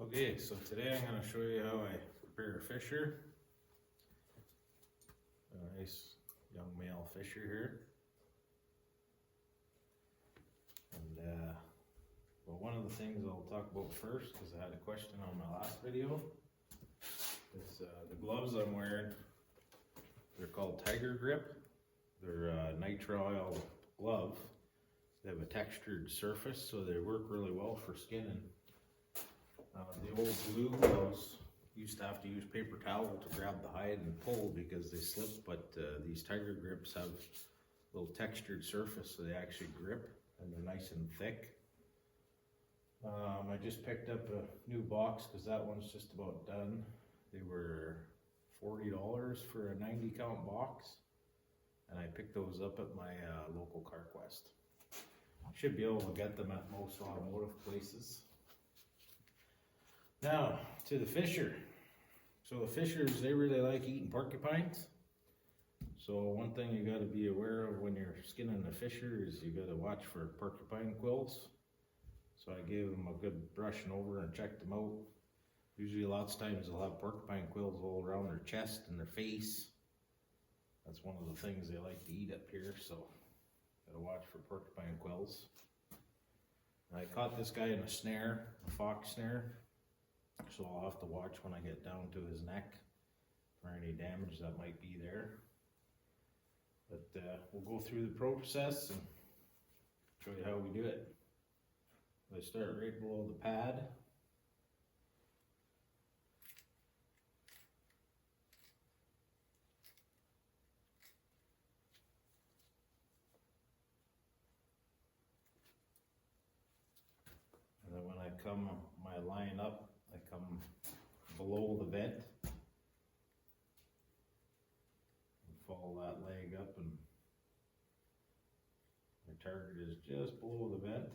Okay, so today I'm going to show you how I prepare a fisher. A nice young male fisher here. And well, one of the things I'll talk about first, because I had a question on my last video, is the gloves I'm wearing. They're called Tiger Grip. They're nitrile glove. They have a textured surface, so they work really well for skinning. The old blue gloves used to have to use paper towel to grab the hide and pull because they slip, but these Tiger Grips have a little textured surface, so they actually grip and they're nice and thick. I just picked up a new box because that one's just about done. They were $40 for a 90 count box, and I picked those up at my local CarQuest. Should be able to get them at most automotive places. Now, to the fisher. So the fishers, they really like eating porcupines. So one thing you gotta be aware of when you're skinning a fisher is you gotta watch for porcupine quills. So I gave them a good brushing over and checked them out. Usually lots of times they'll have porcupine quills all around their chest and their face. That's one of the things they like to eat up here, so gotta watch for porcupine quills. I caught this guy in a snare, a fox snare. So I'll have to watch when I get down to his neck for any damage that might be there. But we'll go through the process and show you how we do it. I start right below the pad. And then when I come my line up, I come below the vent and follow that leg up, and my target is just below the vent.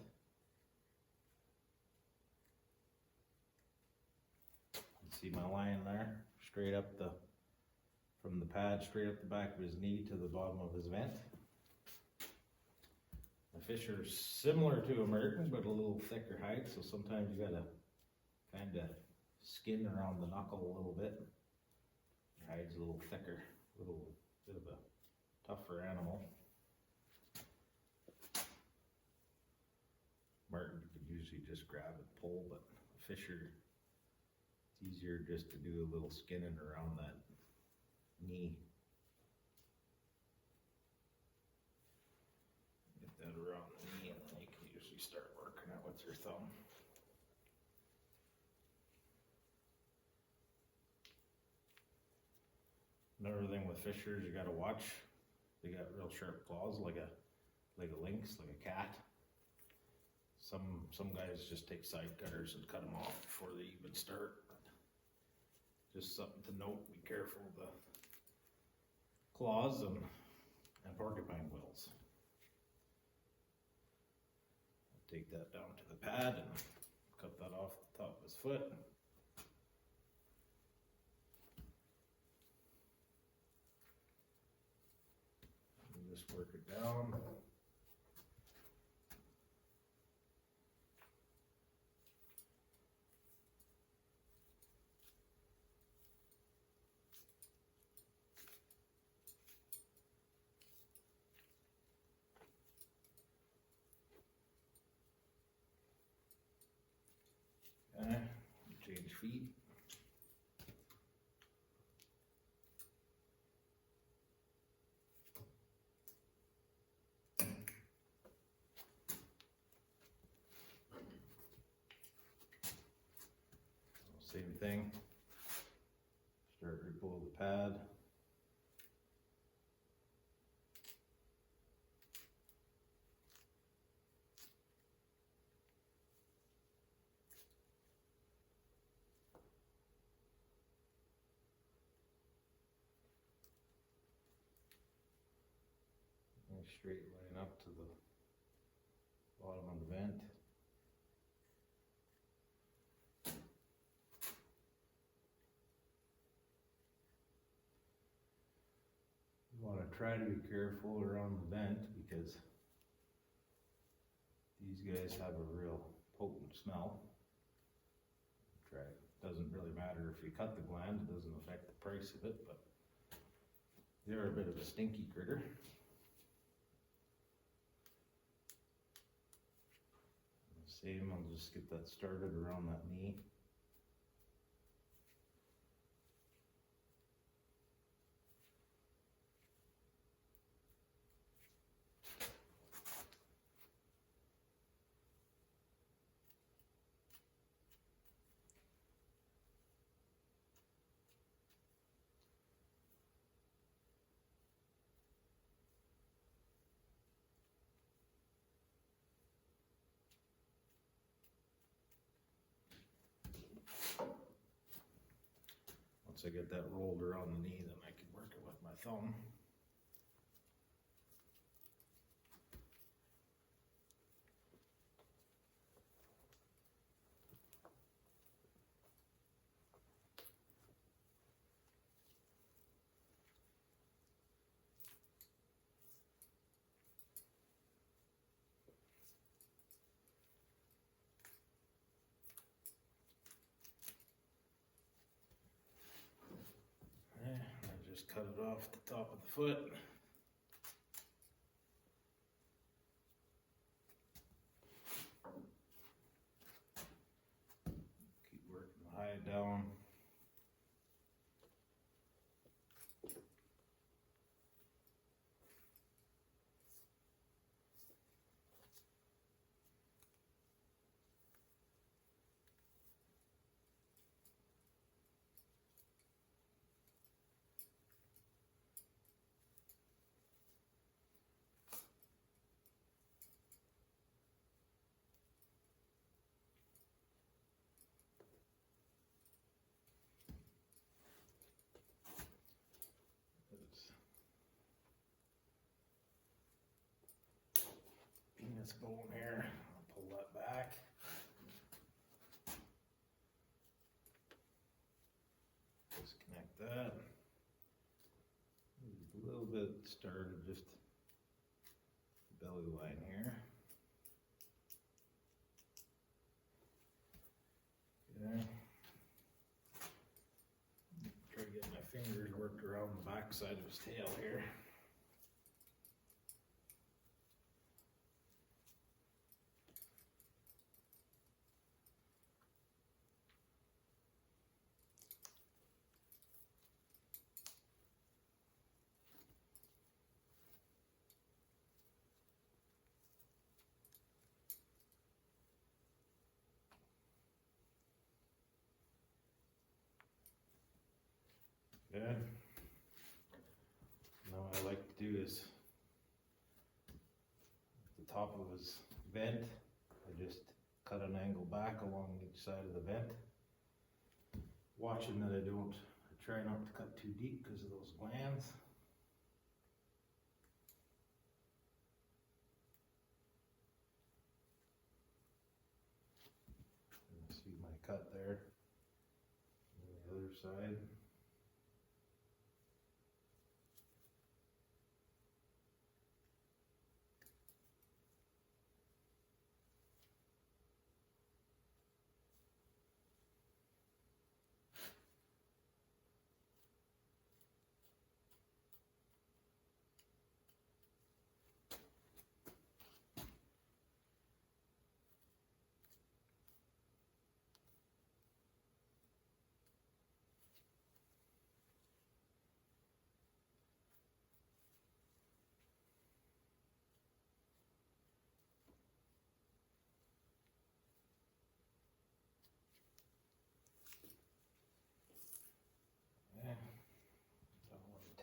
You see my line there, straight up from the pad, straight up the back of his knee to the bottom of his vent. The fisher's similar to a Merton, but a little thicker hide, so sometimes you gotta kind of skin around the knuckle a little bit. Your hide's a little thicker, a little bit of a tougher animal. Martin could usually just grab and pull, but a fisher, it's easier just to do a little skinning around that knee. Get that around the knee, and then you can usually start working it with your thumb. Another thing with fishers, you gotta watch. They got real sharp claws, like a lynx, like a cat. Some guys just take side cutters and cut them off before they even start. Just something to note. Be careful of the claws and porcupine quills. Take that down to the pad and cut that off the top of his foot. Just work it down. Okay, change feet. Same thing, start right below the pad. Nice straight line up to the bottom of the vent. You want to try to be careful around the vent because these guys have a real potent smell. Try doesn't really matter if you cut the gland, it doesn't affect the price of it, but they're a bit of a stinky critter. Same, I'll just get that started around that knee. Once I get that rolled around the knee, then I can work it with my thumb. I just cut it off the top of the foot. Keep working the hide down. Penis bone here, I'll pull that back. Disconnect that. A little bit started just belly line here. Okay. Try to get my fingers worked around the back side of his tail here. Okay. Now what I like to do is at the top of his vent, I just cut an angle back along each side of the vent. Watching that I try not to cut too deep because of those glands. See my cut there on the other side.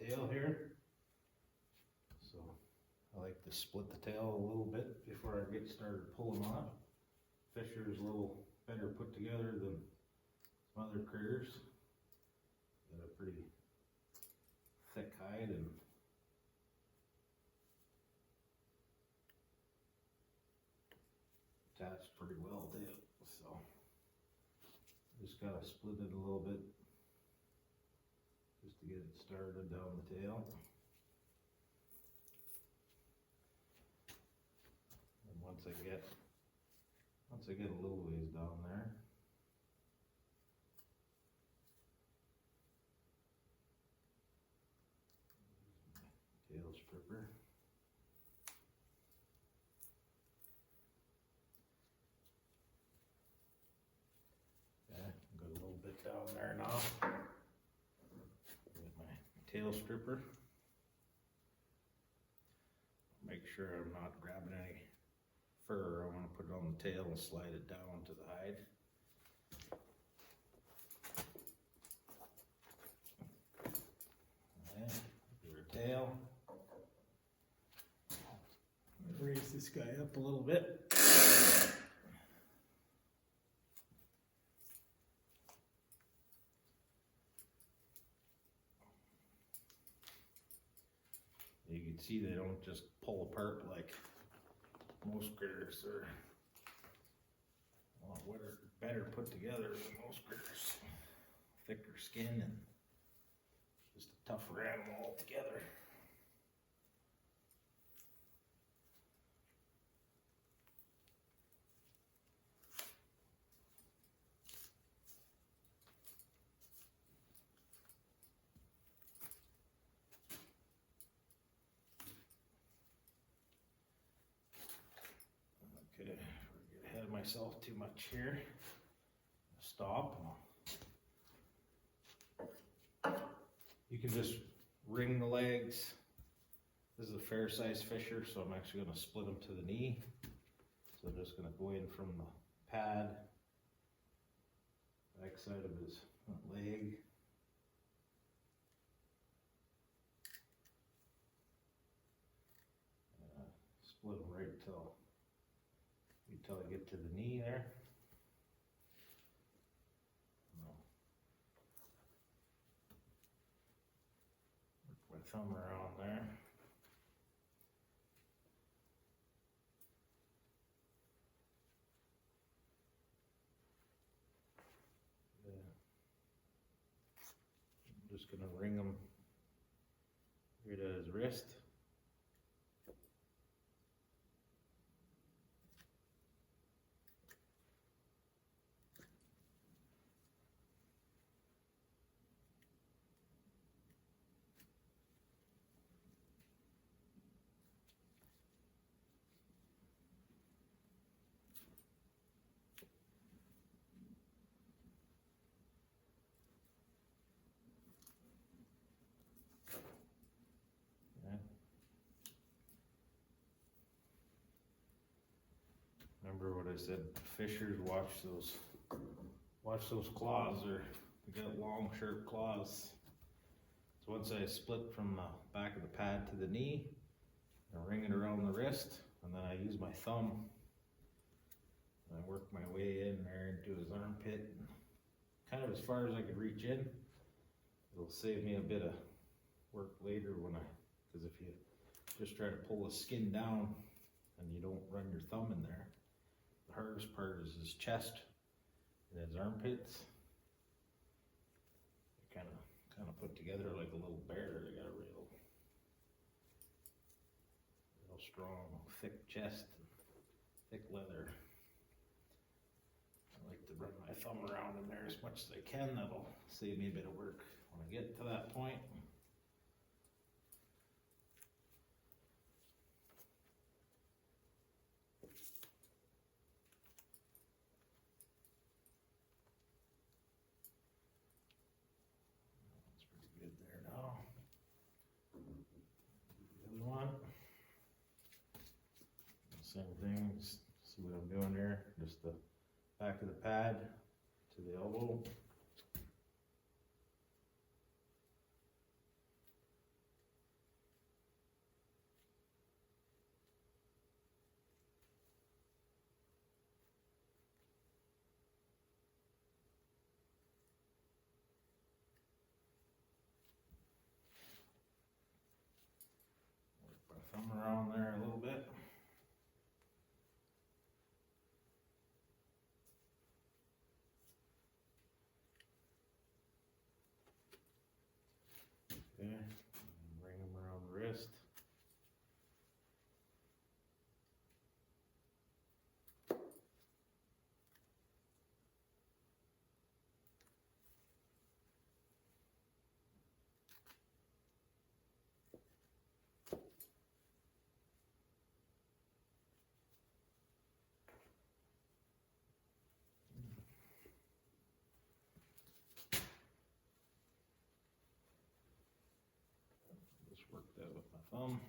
Tail here. So I like to split the tail a little bit before I get started pulling on it. Fisher is a little better put together than some other critters. Got a pretty thick hide and attached pretty well to it. So just gotta split it a little bit just to get it started down the tail. And once I get a little ways down there, tail stripper. Yeah, got a little bit down there now. With my tail stripper. Make sure I'm not grabbing any fur. I want to put it on the tail and slide it down to the hide. Okay, your tail. Raise this guy up a little bit. You can see they don't just pull apart like most critters. They're a lot better put together than most critters. Thicker skin and just a tougher animal altogether. Okay, we're getting ahead of myself too much here. Stop. You can just wring the legs. This is a fair size fisher, so I'm actually going to split him to the knee. So I'm just going to go in from the pad, back side of his leg. Split him right until I get to the knee there. Work my thumb around there. I'm just gonna wring him right at his wrist. Remember what I said, fishers watch those claws, they got long sharp claws. So once I split from the back of the pad to the knee, I ring it around the wrist, and then I use my thumb and I work my way in there into his armpit, and kind of as far as I could reach in. It'll save me a bit of work later because if you just try to pull the skin down and you don't run your thumb in there, the hardest part is his chest and his armpits. They're kind of put together like a little bear. They got a real strong, thick chest, and thick leather. I like to run my thumb around in there as much as I can. That'll save me a bit of work when I get to that point. Same thing, just see what I'm doing here, just the back of the pad to the elbow. Work my thumb around there a little bit. Okay, bring them around the wrist. with my thumb.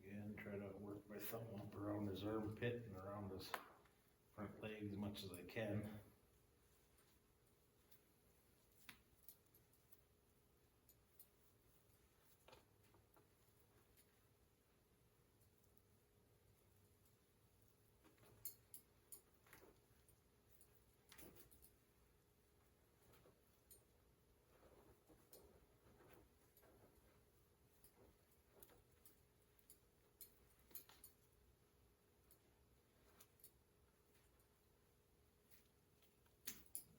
Again, try to work my thumb up around his armpit and around his front leg as much as I can.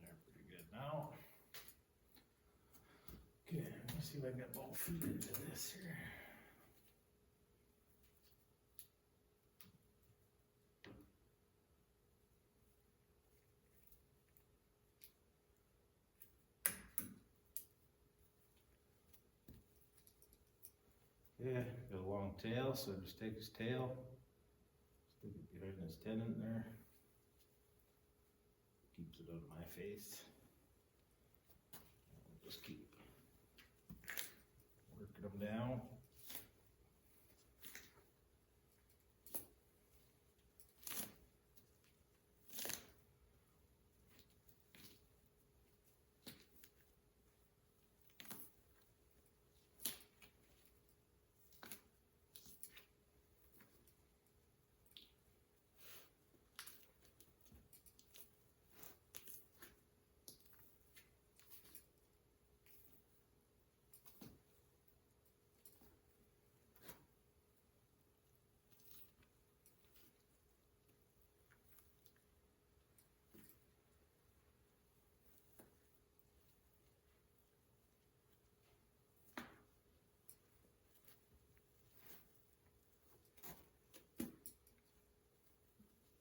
They're pretty good now. Okay, let me see if I can get both feet into this here. Yeah, got a long tail, so just take his tail, stick it behind his tendon there. Keeps it out of my face. I'll just keep working them down.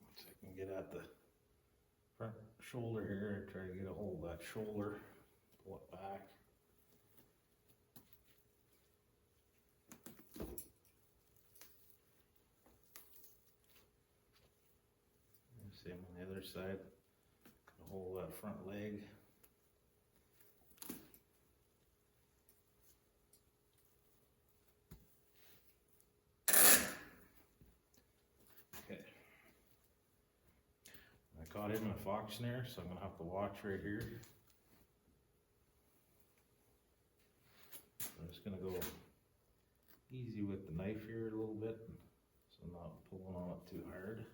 Once I can get at the front shoulder here, I try to get a hold of that shoulder, pull it back. And same on the other side, hold that front leg. Okay. I caught him in a fox snare, so I'm gonna have to watch right here. I'm just gonna go easy with the knife here a little bit, so I'm not pulling on it too hard.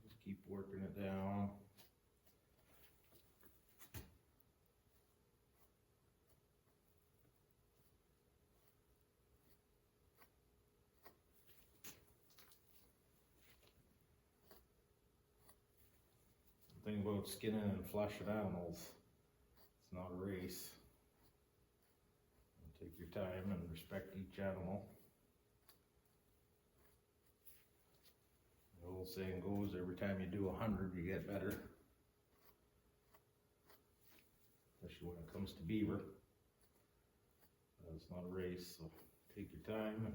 Just keep working it down. The thing about skinning and fleshing animals, it's not a race. Take your time and respect each animal. The old saying goes, every time you do 100, you get better. Especially when it comes to beaver. It's not a race, so take your time and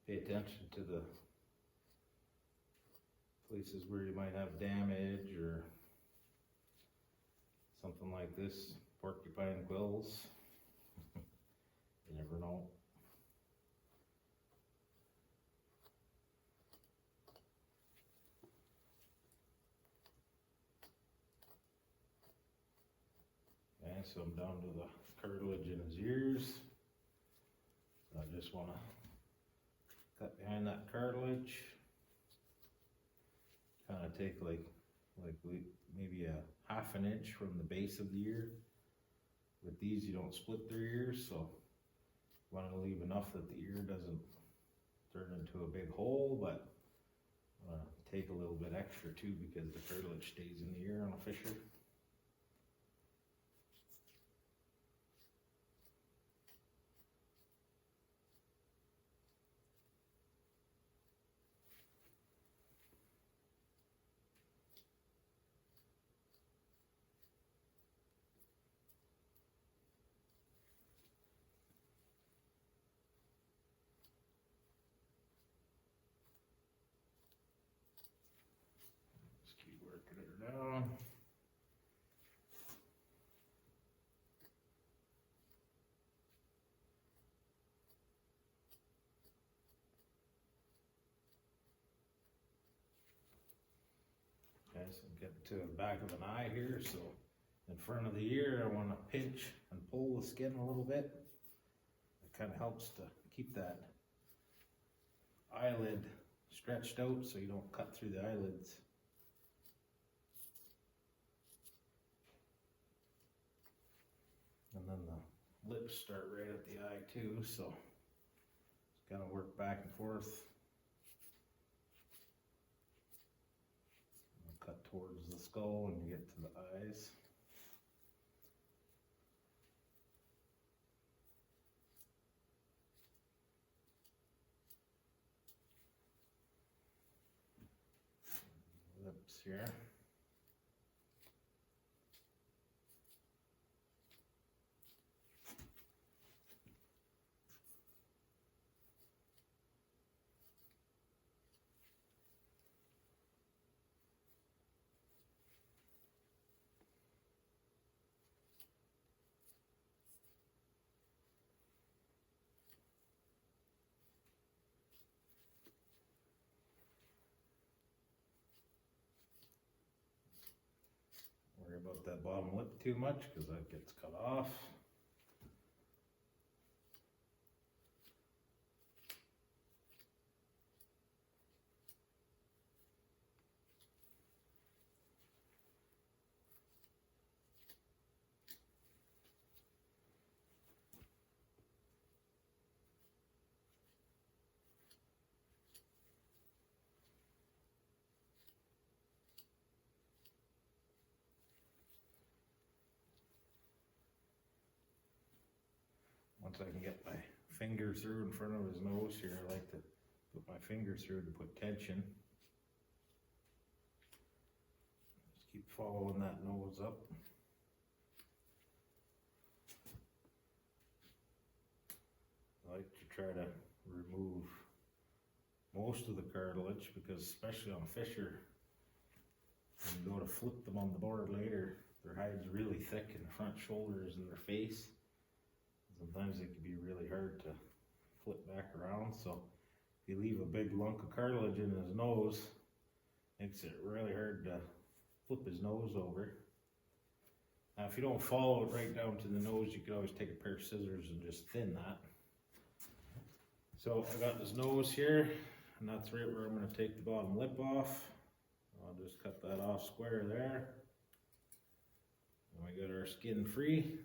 pay attention to the places where you might have damage or something like this, porcupine quills. You never know. Okay, so I'm down to the cartilage in his ears. I just want to cut behind that cartilage. Kind of take like maybe a half an inch from the base of the ear. With these, you don't split their ears, so you want to leave enough that the ear doesn't turn into a big hole, but take a little bit extra too because the cartilage stays in the ear on a fisher. Just keep working it down. Okay, so I'm getting to the back of an eye here, so in front of the ear I want to pinch and pull the skin a little bit. It kind of helps to keep that eyelid stretched out so you don't cut through the eyelids. And then the lips start right at the eye too, so just gotta work back and forth. Cut towards the skull and you get to the eyes. Lips here. Worry about that bottom lip too much because that gets cut off. Once I can get my finger through in front of his nose here, I like to put my finger through to put tension. Just keep following that nose up. I like to try to remove most of the cartilage because especially on a fisher, when you go to flip them on the board later, their hide's really thick in the front shoulders and their face. Sometimes it can be really hard to flip back around, so if you leave a big lunk of cartilage in his nose, it makes it really hard to flip his nose over. Now if you don't follow it right down to the nose, you can always take a pair of scissors and just thin that. So I got his nose here, and that's right where I'm going to take the bottom lip off. I'll just cut that off square there. And we got our skin free.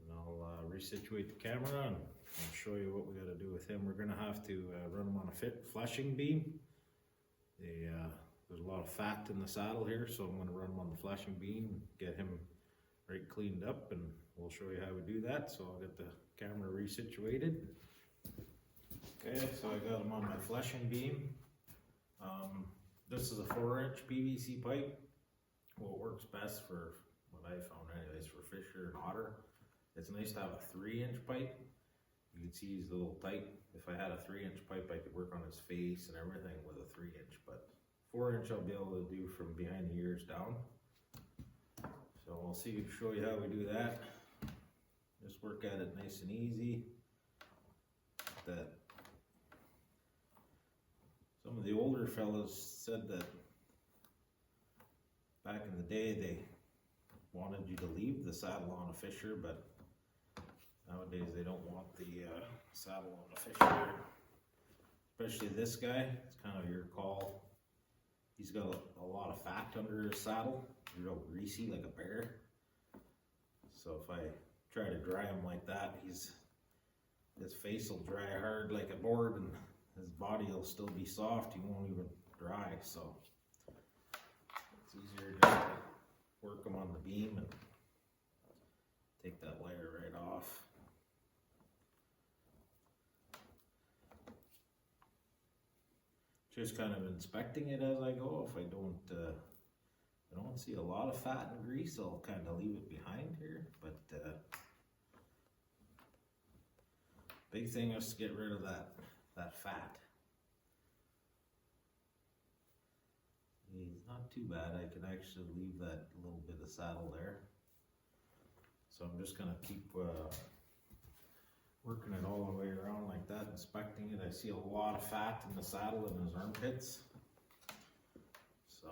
And I'll resituate the camera and I'll show you what we got to do with him. We're going to have to run him on a fleshing beam. There's a lot of fat in the saddle here, so I'm going to run him on the fleshing beam and get him right cleaned up, and we'll show you how we do that. So I'll get the camera resituated. Okay, so I got him on my fleshing beam. This is a 4-inch PVC pipe. Well, it works best for what I found anyways, for fisher and otter. it's nice to have a 3-inch pipe. You can see he's a little tight. If I had a 3-inch pipe, I could work on his face and everything with a 3-inch, but 4-inch I'll be able to do from behind the ears down. So I'll show you how we do that. Just work at it nice and easy. That some of the older fellas said that back in the day they wanted you to leave the saddle on a fisher, but nowadays they don't want the saddle on a fisher. Especially this guy, it's kind of your call. He's got a lot of fat under his saddle, real greasy like a bear. So if I try to dry him like that, his face will dry hard like a board and his body will still be soft. He won't even dry. So it's easier just to work him on the beam and take that layer right off. Just kind of inspecting it as I go. If I don't see a lot of fat and grease, I'll kind of leave it behind here. But big thing is to get rid of that fat. He's not too bad. I can actually leave that little bit of saddle there. So I'm just gonna keep working it all the way around like that, inspecting it. I see a lot of fat in the saddle in his armpits. So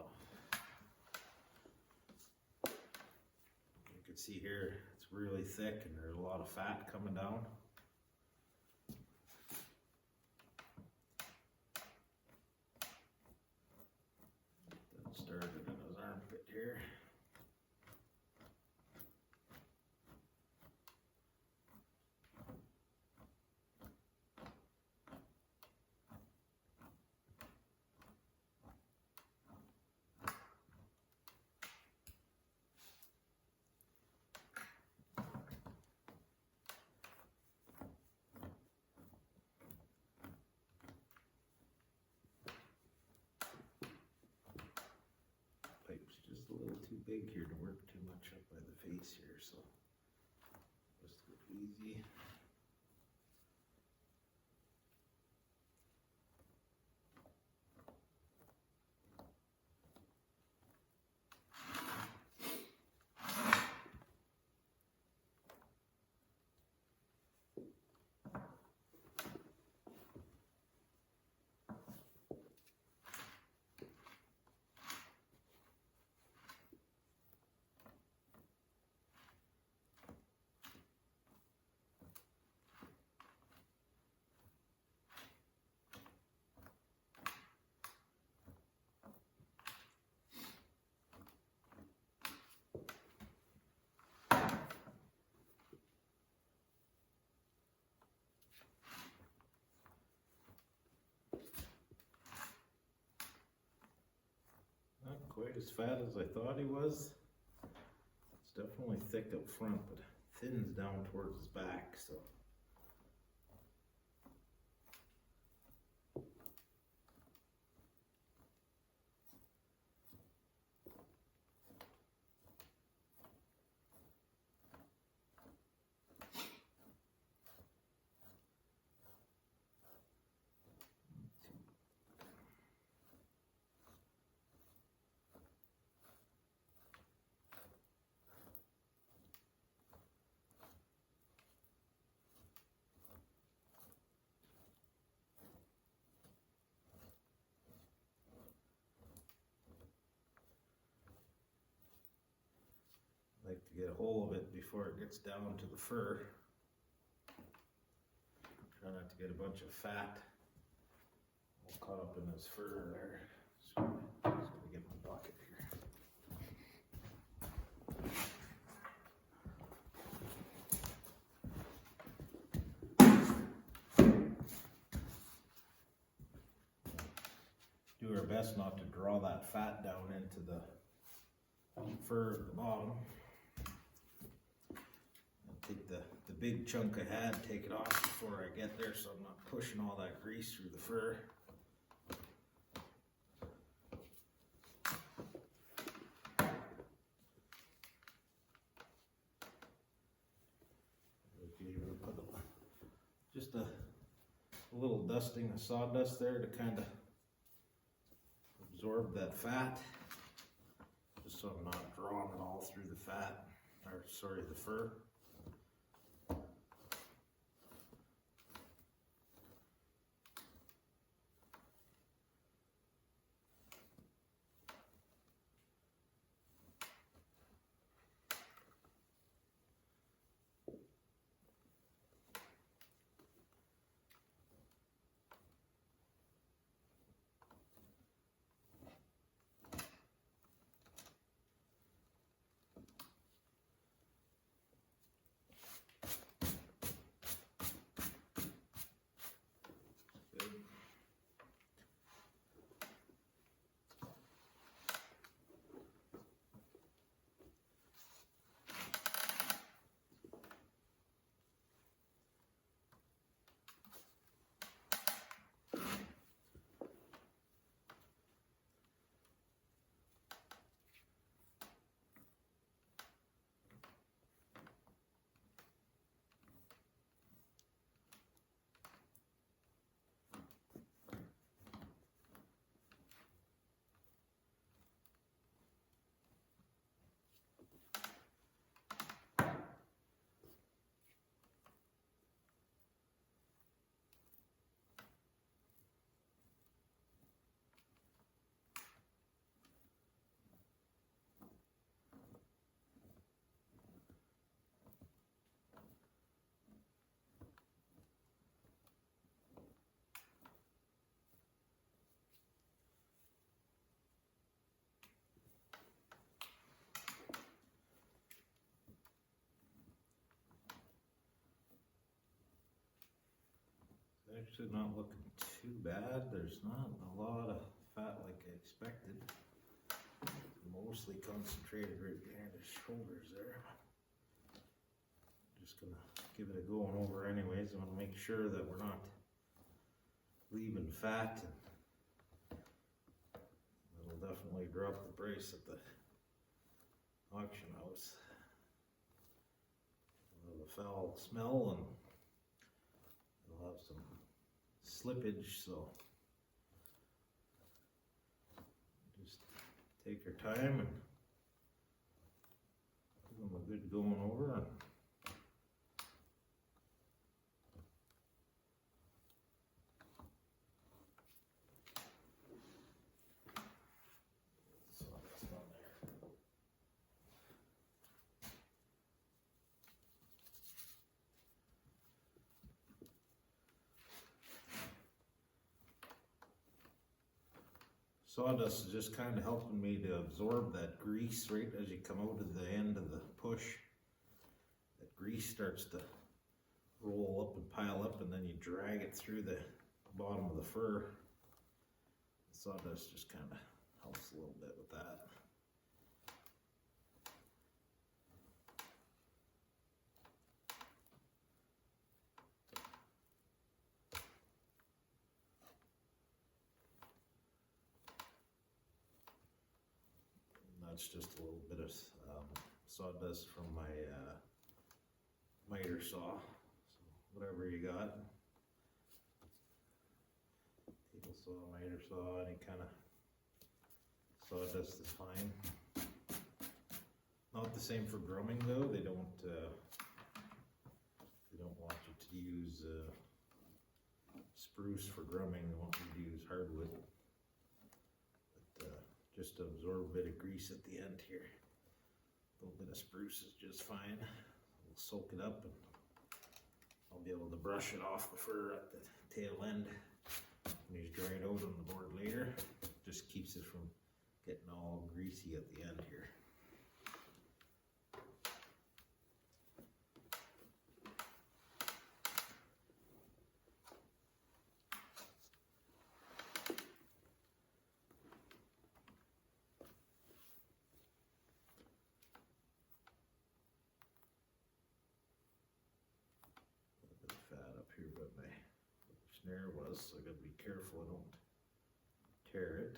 you can see here, it's really thick and there's a lot of fat coming down. That started in his armpit here. Pipe's just a little too big here to work too much up by the face here, so just go easy. Not quite as fat as I thought he was. It's definitely thick up front, but thins down towards his back, so. Like to get a hold of it before it gets down to the fur. Try not to get a bunch of fat all caught up in this fur there. So I'm just gonna get my bucket here. Do our best not to draw that fat down into the fur at the bottom. I'll take the big chunk I had, take it off before I get there so I'm not pushing all that grease through the fur. little dusting of sawdust there to kind of absorb that fat, just so I'm not drawing it all through the fat, or sorry, the fur. Actually not looking too bad. There's not a lot of fat like I expected. Mostly concentrated right behind his shoulders there. Just gonna give it a going over anyways. I want to make sure that we're not leaving fat, and it'll definitely drop the price at the auction house. It'll have a foul smell, and it'll have some slippage, so just take your time and give them a good going over. So that's not there. Sawdust is just kind of helping me to absorb that grease right as you come out of the end of the push. That grease starts to roll up and pile up, and then you drag it through the bottom of the fur. Sawdust just kind of helps a little bit with that. That's just a little bit of sawdust from my miter saw. So whatever you got, table saw, miter saw, any kind of sawdust is fine. Not the same for drumming though. They don't want you to use spruce for drumming. They want you to use hardwood. Just to absorb a bit of grease at the end here. A little bit of spruce is just fine. We'll soak it up, and I'll be able to brush it off the fur at the tail end when he's dried out on the board later. Just keeps it from getting all greasy at the end here. Here where my snare was, so I gotta be careful I don't tear it.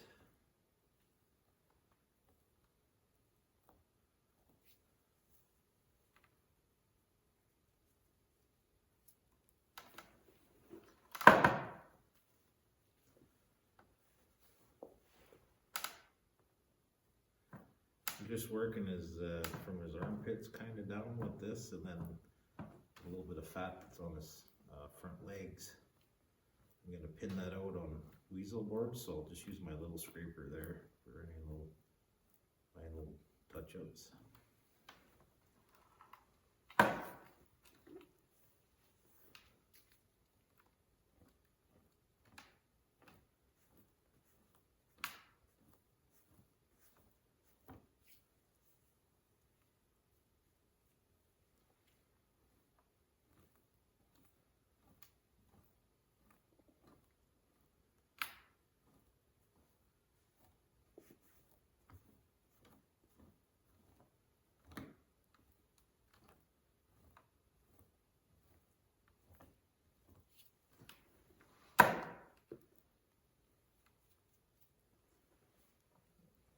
just working his, from his armpits kinda down with this, and then a little bit of fat that's on his, front legs. I'm gonna pin that out on weasel board, so I'll just use my little scraper there for any little, fine little touch-ups.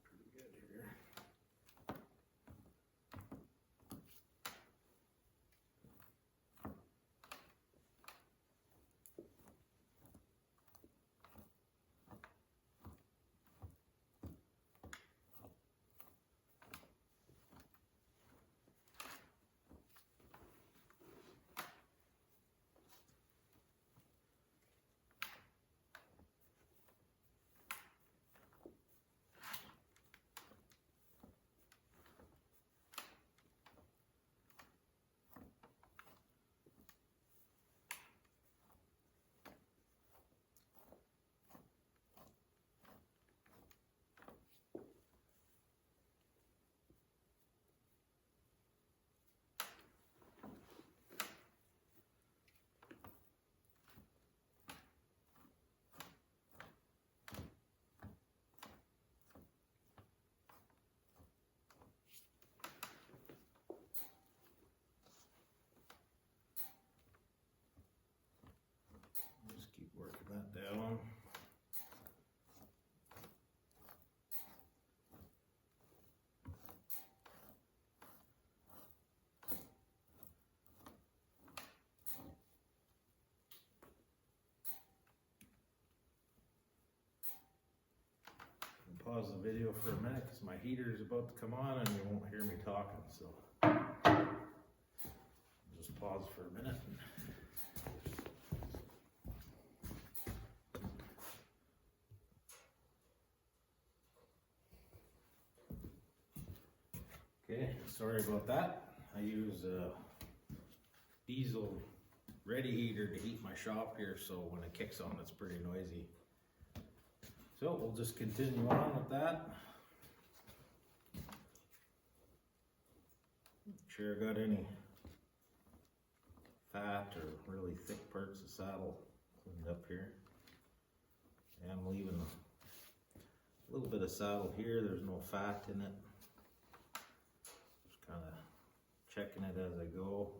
Pretty good here. Just keep working that down. Pause the video for a minute because my heater is about to come on and you won't hear me talking, so just pause for a minute. Okay, sorry about that. I use a diesel ready heater to heat my shop here, so when it kicks on it's pretty noisy. So we'll just continue on with that. Sure got any fat or really thick parts of saddle cleaned up here. And I'm leaving a little bit of saddle here, there's no fat in it. Just kind of checking it as I go.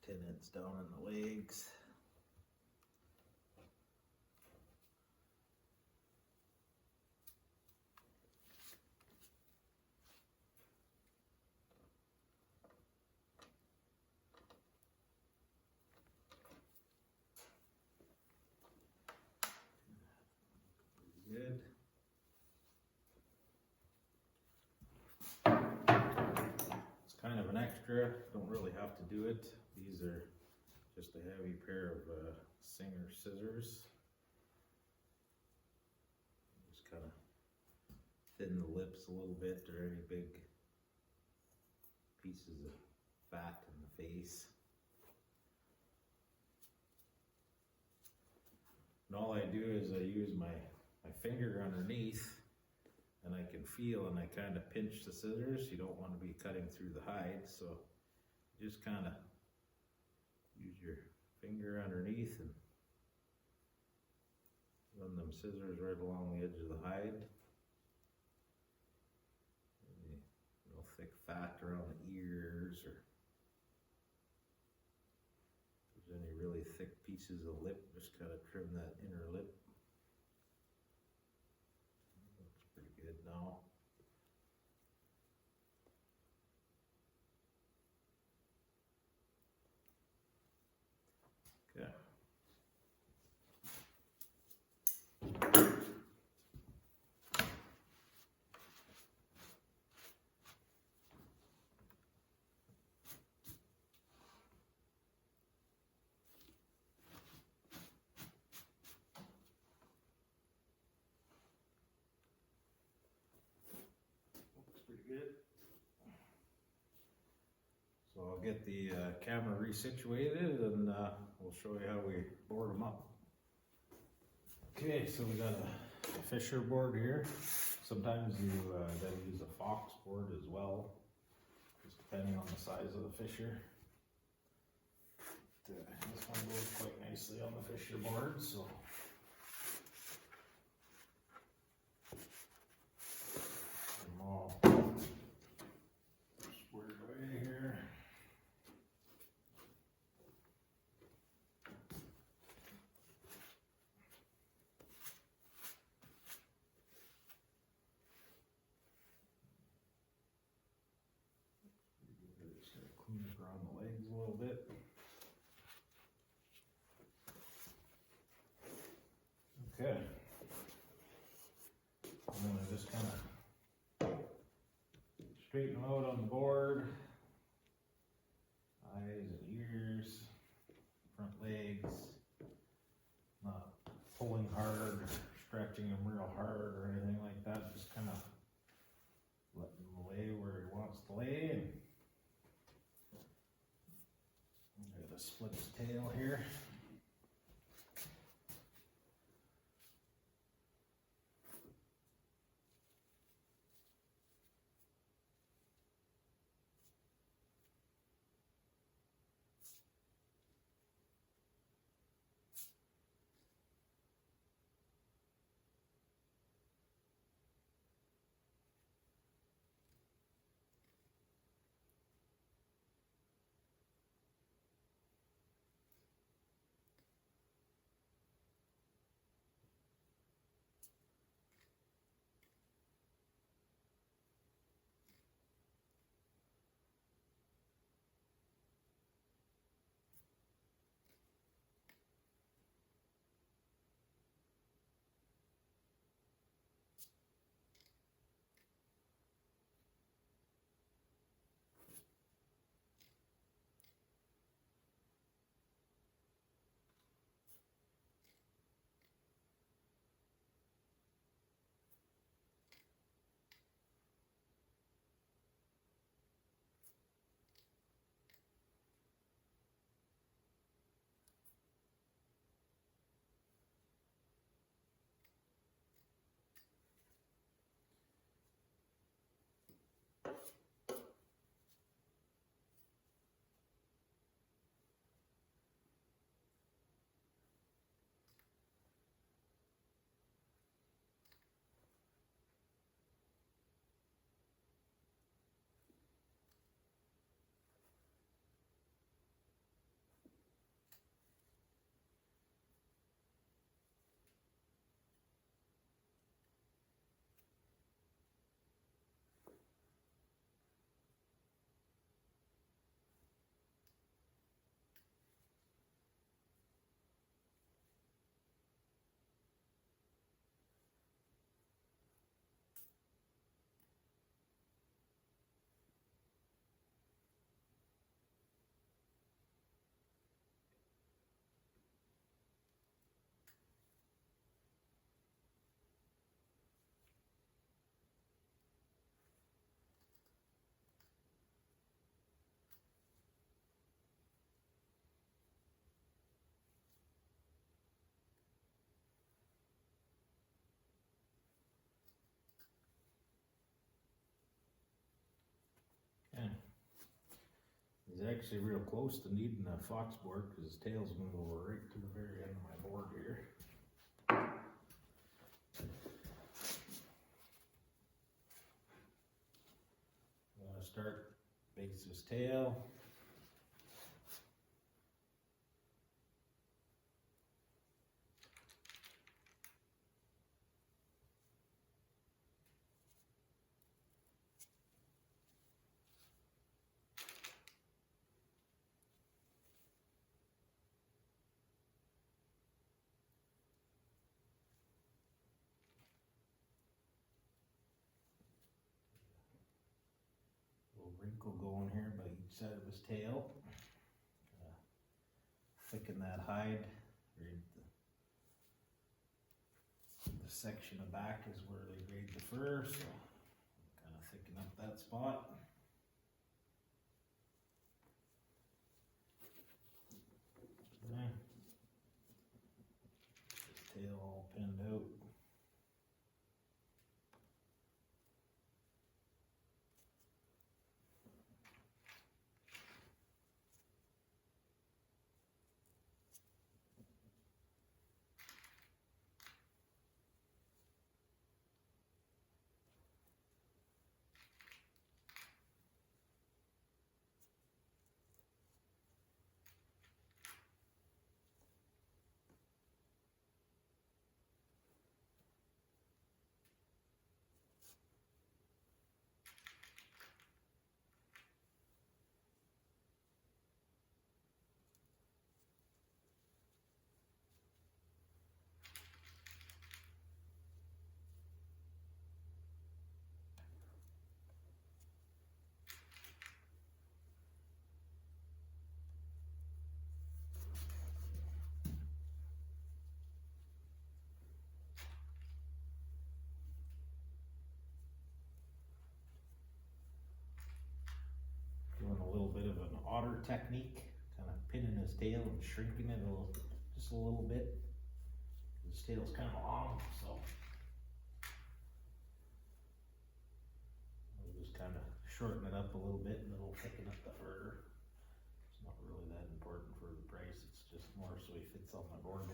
Tenons down in the legs. Pretty good. It's kind of an extra, don't really have to do it. These are just a heavy pair of Singer scissors. Just kind of thin the lips a little bit, or any big pieces of fat in the face. And all I do is I use my finger underneath, and I can feel, and I kind of pinch the scissors. You don't want to be cutting through the hide, so just kind of use your finger underneath and run them scissors right along the edge of the hide. Any real thick fat around the ears or thick pieces of lip, just gotta trim that inner lip. Looks pretty good now. Okay. Pretty good. So I'll get the camera resituated and we'll show you how we board them up. Okay, so we got a Fisher board here. Sometimes you gotta use a Fox board as well, just depending on the size of the Fisher. This one goes quite nicely on the Fisher board, so. I'm all squared away here. Just gonna clean up around the legs a little bit. Okay. I'm gonna just kind of straighten them out on the board. Eyes and ears, front legs. Not pulling hard, stretching them real hard or anything like that. Just kind of letting him lay where he wants to lay. And I'm gonna split his tail here. Yeah. He's actually real close to needing a Fox board because his tail's gonna go right to the very end of my board here. I'm gonna start base of his tail. little wrinkle going here by each side of his tail. Thicken that hide. The section of back is where they grade the fur, so kind of thicken up that spot. His tail all pinned out. Doing a little bit of an otter technique, kind of pinning his tail and shrinking it just a little bit. His tail's kind of long, so I'll just kind of shorten it up a little bit and it'll thicken up the fur. It's not really that important for the price, it's just more so he fits on my board.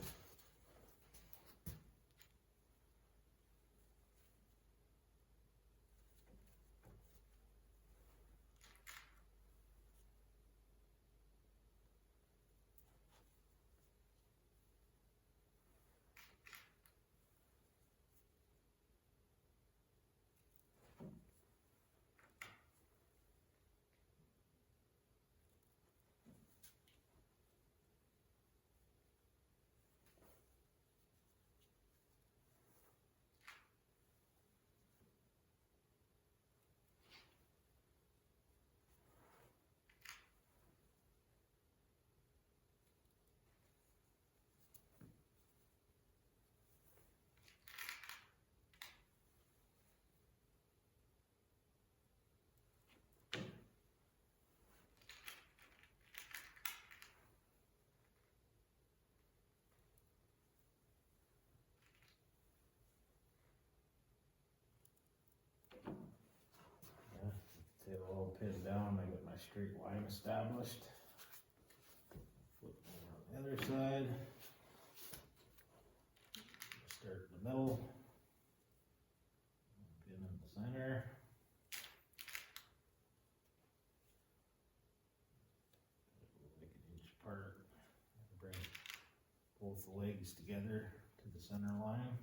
Tail all pinned down, I got my straight line established. Flip over on the other side. Start in the middle. Pin in the center. Like an inch apart. Bring both the legs together to the center line.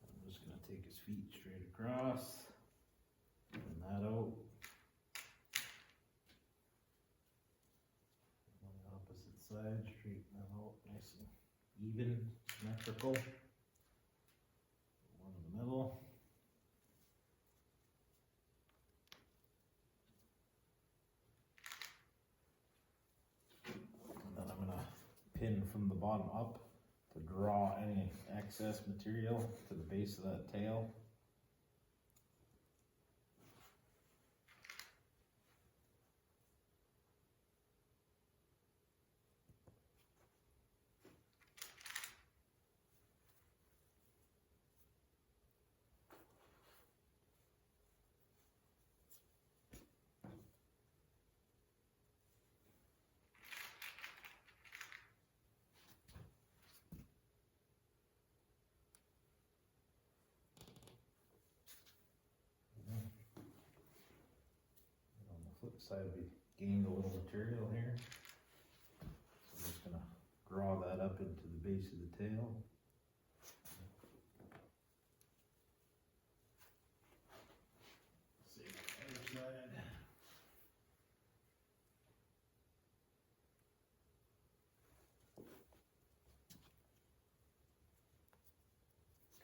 I'm just gonna take his feet straight across, and that out. On the opposite side, straighten that out, nice and even, symmetrical. One in the middle. And then I'm gonna pin from the bottom up to draw any excess material to the base of that tail. decided we gained a little material here. So I'm just gonna draw that up into the base of the tail. See the other side.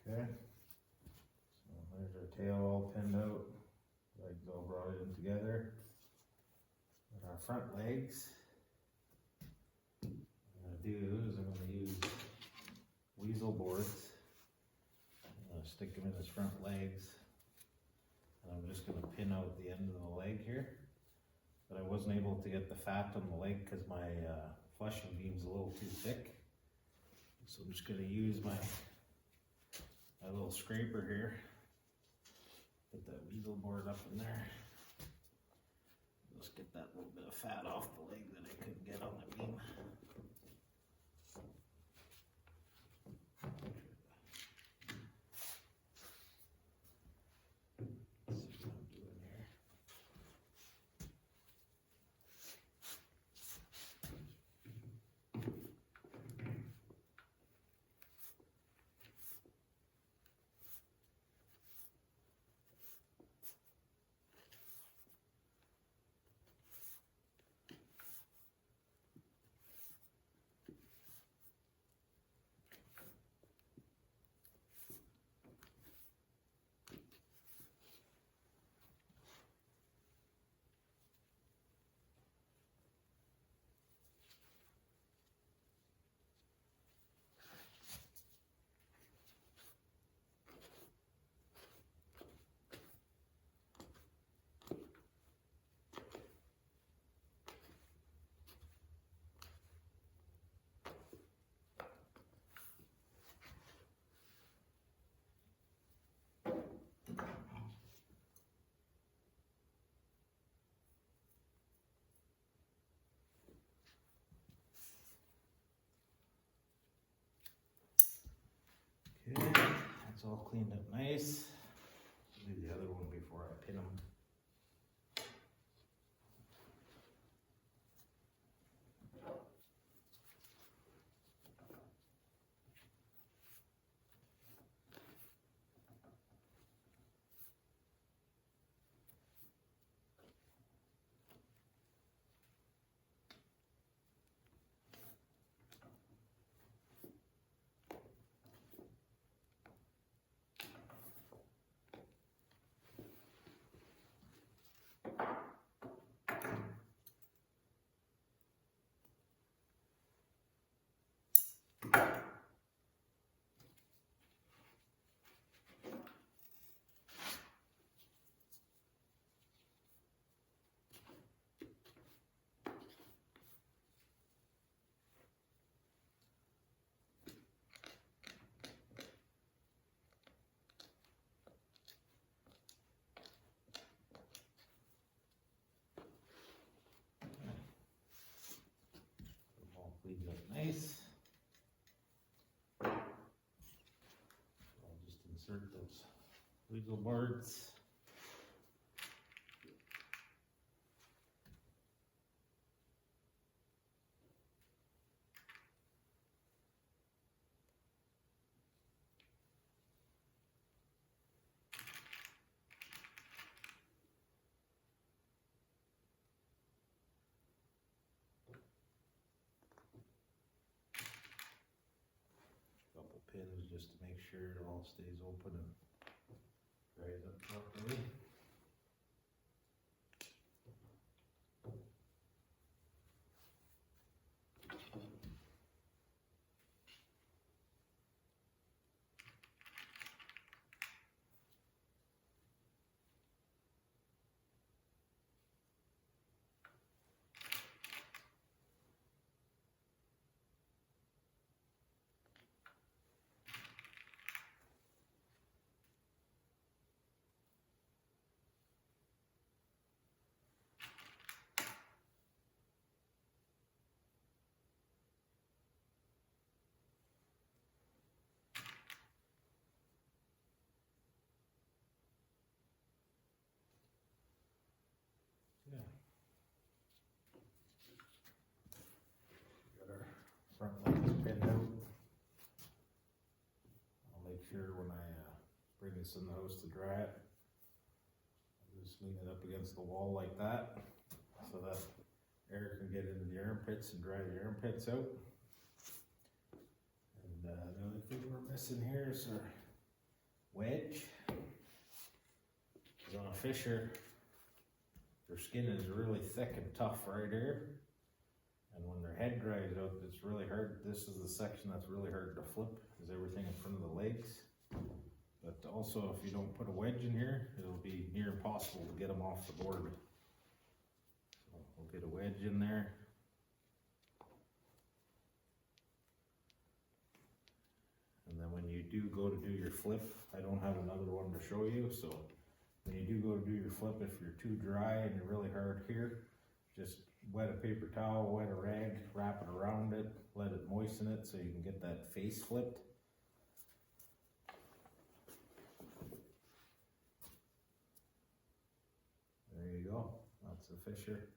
Okay. So there's our tail all pinned out. Legs all brought in together. And our front legs, what I'm going to do is I'm going to use weasel boards. I'm going to stick them in his front legs. And I'm just going to pin out the end of the leg here. But I wasn't able to get the fat on the leg because my flushing beam's a little too thick. So I'm just going to use my little scraper here. Put that weasel board up in there. Just get that little bit of fat off the leg that I couldn't get on the beam. Let's see what I'm doing here. Okay, that's all cleaned up nice. Do the other one before I pin them. All cleaned up nice. I'll just insert those weasel boards. Couple pins just to make sure it all stays open and dries up properly. bring this in the house to dry it. Just lean it up against the wall like that, so that air can get into the armpits and dry the armpits out. And the only thing we're missing here is our wedge. 'Cause on a fisher, their skin is really thick and tough right here. And when their head dries out, it's really hard. This is the section that's really hard to flip, is everything in front of the legs. But also, if you don't put a wedge in here, it'll be near impossible to get them off the board. So we'll get a wedge in there. And then when you do go to do your flip, I don't have another one to show you, so when you do go to do your flip, if you're too dry and you're really hard here, just wet a paper towel, wet a rag, wrap it around it, let it moisten it so you can get that face flipped. There you go, that's the fisher.